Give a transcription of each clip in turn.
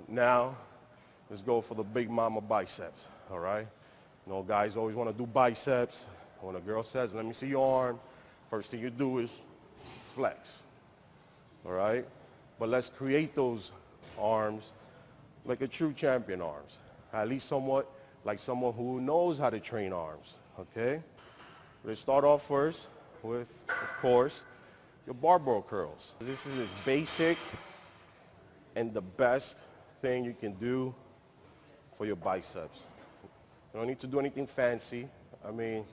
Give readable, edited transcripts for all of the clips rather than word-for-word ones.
Now, let's go for the big mama biceps, all right? You know, guys always want to do biceps. When a girl says, let me see your arm, first thing you do is flex, all right? But let's create those arms like a true champion arms, at least somewhat like someone who knows how to train arms, okay? Let's start off first with, of course, your barbell curls. This is as basic and the best thing you can do for your biceps. You don't need to do anything fancy. I mean,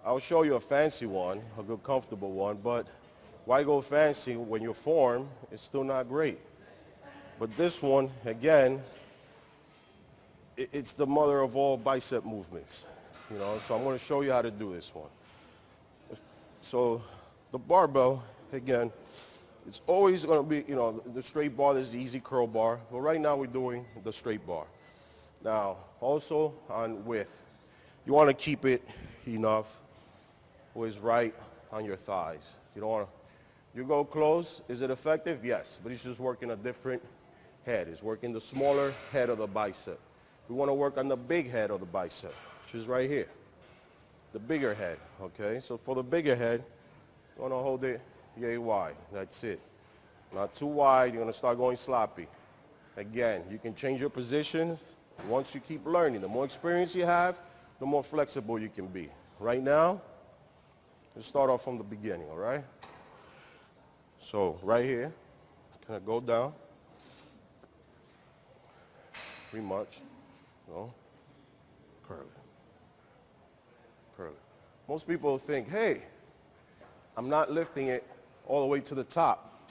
I'll show you a fancy one, a good comfortable one, but why go fancy when your form is still not great? But this one, again, it's the mother of all bicep movements, you know, so I'm going to show you how to do this one. So the barbell, again, it's always going to be, you know, the straight bar. This is the easy curl bar, but right now we're doing the straight bar. Now, also on width, you want to keep it enough where it's right on your thighs. You don't want to, you go close, is it effective? Yes, but it's just working a different head. It's working the smaller head of the bicep. We want to work on the big head of the bicep, which is right here. The bigger head, okay? So for the bigger head, you want to hold it yay wide. That's it. Not too wide, you're going to start going sloppy. Again, you can change your position once you keep learning. The more experience you have, the more flexible you can be. Right now, let's start off from the beginning, all right? So right here, kind of go down, pretty much, you know, curl it, curl it. Most people think, hey, I'm not lifting it all the way to the top.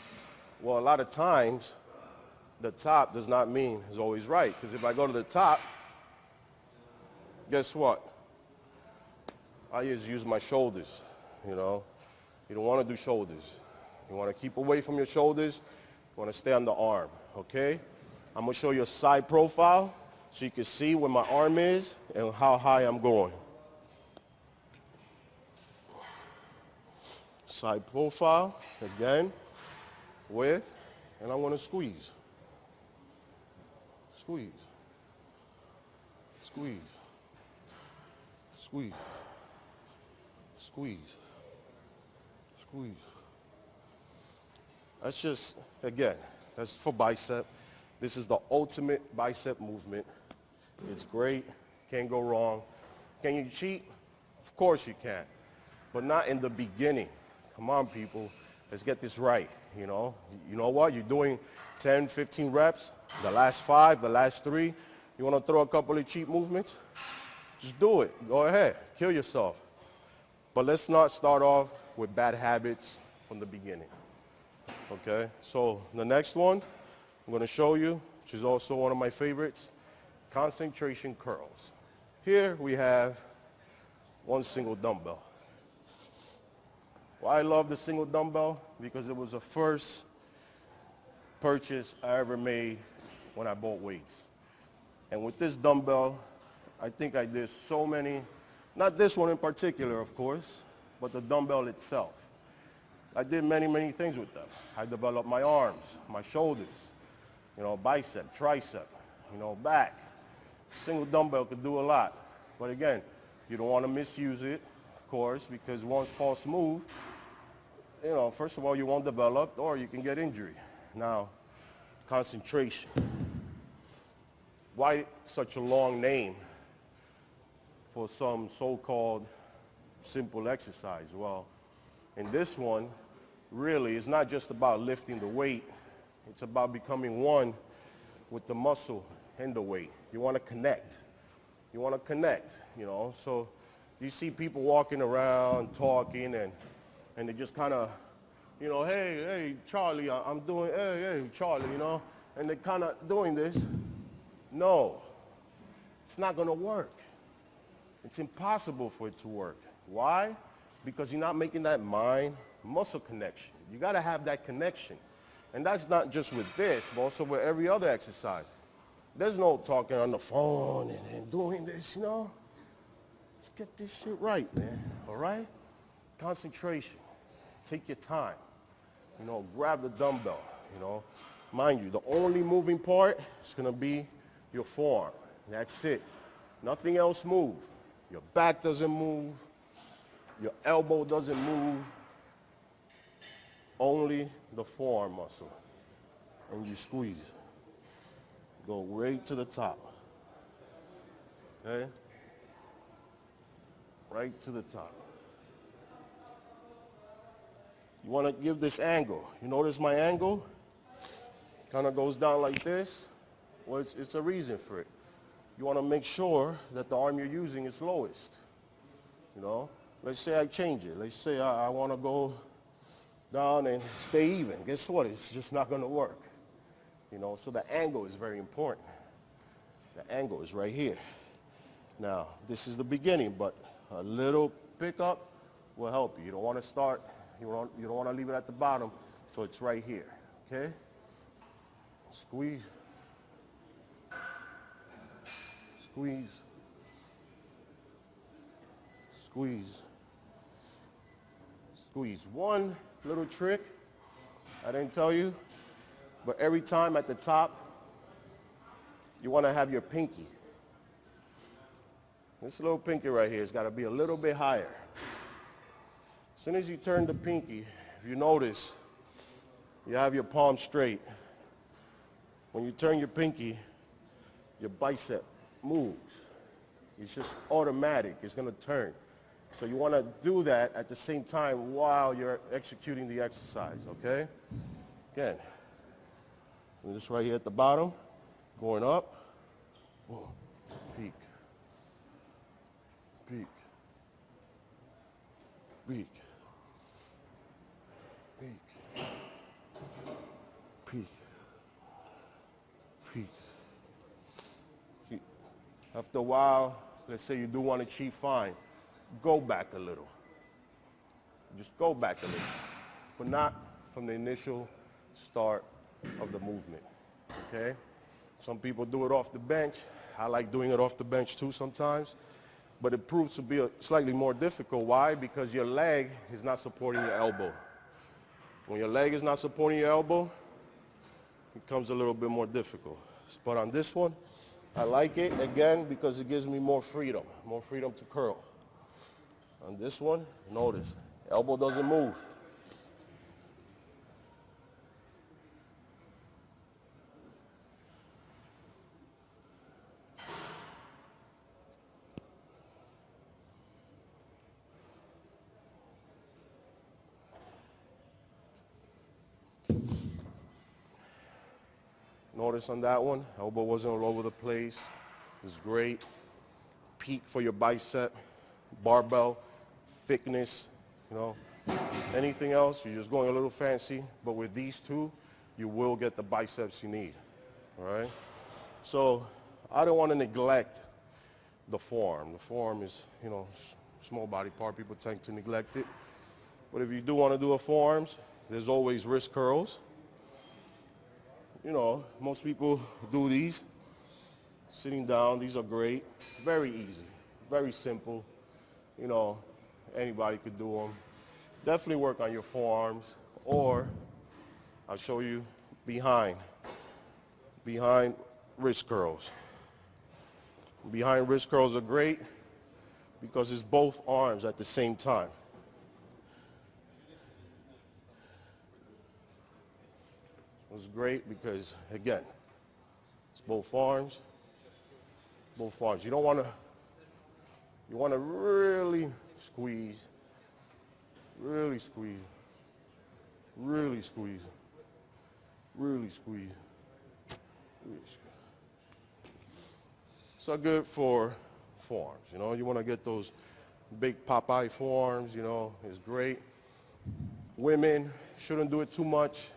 Well, a lot of times, the top does not mean is always right, because if I go to the top, guess what? I just use my shoulders, you know. You don't want to do shoulders. You want to keep away from your shoulders. You want to stay on the arm, okay? I'm going to show you a side profile so you can see where my arm is and how high I'm going. Side profile, again, with, and I want to squeeze. Squeeze. Squeeze. Squeeze. Squeeze. Squeeze. That's just, again, that's for bicep. This is the ultimate bicep movement. It's great. Can't go wrong. Can you cheat? Of course you can, but not in the beginning. Come on, people. Let's get this right, you know. You know what? You're doing 10, 15 reps. The last 5, the last 3. You want to throw a couple of cheat movements? Just do it. Go ahead. Kill yourself. But let's not start off with bad habits from the beginning. Okay? So the next one I'm going to show you, which is also one of my favorites, concentration curls. Here we have one single dumbbell. Why I love the single dumbbell? Because it was the first purchase I ever made when I bought weights. And with this dumbbell, I think I did so many, not this one in particular, of course, but the dumbbell itself. I did many, many things with them. I developed my arms, my shoulders, you know, bicep, tricep, you know, back. Single dumbbell could do a lot. But again, you don't want to misuse it, of course, because once it falls smooth, you know, first of all, you won't develop or you can get injury. Now, concentration. Why such a long name for some so-called simple exercise? Well, in this one, really, it's not just about lifting the weight. It's about becoming one with the muscle and the weight. You want to connect. You want to connect, you know. So you see people walking around, talking, and they just kind of, you know, hey, Charlie, I'm doing, hey, Charlie, you know. And they're kind of doing this. No, it's not going to work. It's impossible for it to work. Why? Because you're not making that mind-muscle connection. You got to have that connection. And that's not just with this, but also with every other exercise. There's no talking on the phone and doing this, you know. Let's get this shit right, man, all right? Concentration. Take your time. You know, grab the dumbbell, you know. Mind you, the only moving part is gonna be your forearm. That's it. Nothing else move. Your back doesn't move. Your elbow doesn't move. Only the forearm muscle. And you squeeze. Go right to the top. Okay? Right to the top. You want to give this angle. You notice my angle? Kind of goes down like this. Well, it's a reason for it. You want to make sure that the arm you're using is lowest. You know? Let's say I change it. Let's say I want to go down and stay even. Guess what? It's just not going to work. You know, so the angle is very important. The angle is right here. Now, this is the beginning, but a little pickup will help you. You don't want to start, you don't want to leave it at the bottom, so it's right here, okay? Squeeze. Squeeze. Squeeze. Squeeze. One little trick I didn't tell you, but every time at the top, you want to have your pinky. This little pinky right here has got to be a little bit higher. As soon as you turn the pinky, if you notice, you have your palm straight. When you turn your pinky, your bicep moves. It's just automatic. It's going to turn. So you want to do that at the same time while you're executing the exercise, okay? Again, and this right here at the bottom, going up, boom, peak, peak, peak, peak, peak, peak. After a while, let's say you do want to achieve fine, go back a little. Just go back a little, but not from the initial start of the movement, okay? Some people do it off the bench. I like doing it off the bench too sometimes, but it proves to be slightly more difficult. Why? Because your leg is not supporting your elbow. When your leg is not supporting your elbow, it becomes a little bit more difficult. But on this one, I like it, again, because it gives me more freedom to curl. On this one, notice, elbow doesn't move. Notice on that one, elbow wasn't all over the place. It's great. Peak for your bicep, barbell, thickness, you know. Anything else, you're just going a little fancy, but with these two, you will get the biceps you need, all right? So I don't want to neglect the forearm. The forearm is, you know, small body part. People tend to neglect it. But if you do want to do a forearms, there's always wrist curls. You know, most people do these sitting down. These are great, very easy, very simple. You know, anybody could do them. Definitely work on your forearms, or I'll show you behind wrist curls. Behind wrist curls are great because it's both arms at the same time. It's great because, again, it's both arms, both arms. You don't want to, you want to really squeeze, really squeeze, really squeeze, really squeeze, really squeeze. So good for forearms, you know. You want to get those big Popeye forearms, you know, it's great. Women shouldn't do it too much.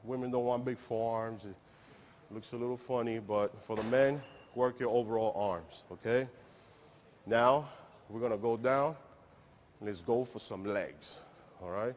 Women don't want big forearms. It looks a little funny, but for the men, work your overall arms, okay? Now, we're gonna go down. Let's go for some legs, all right?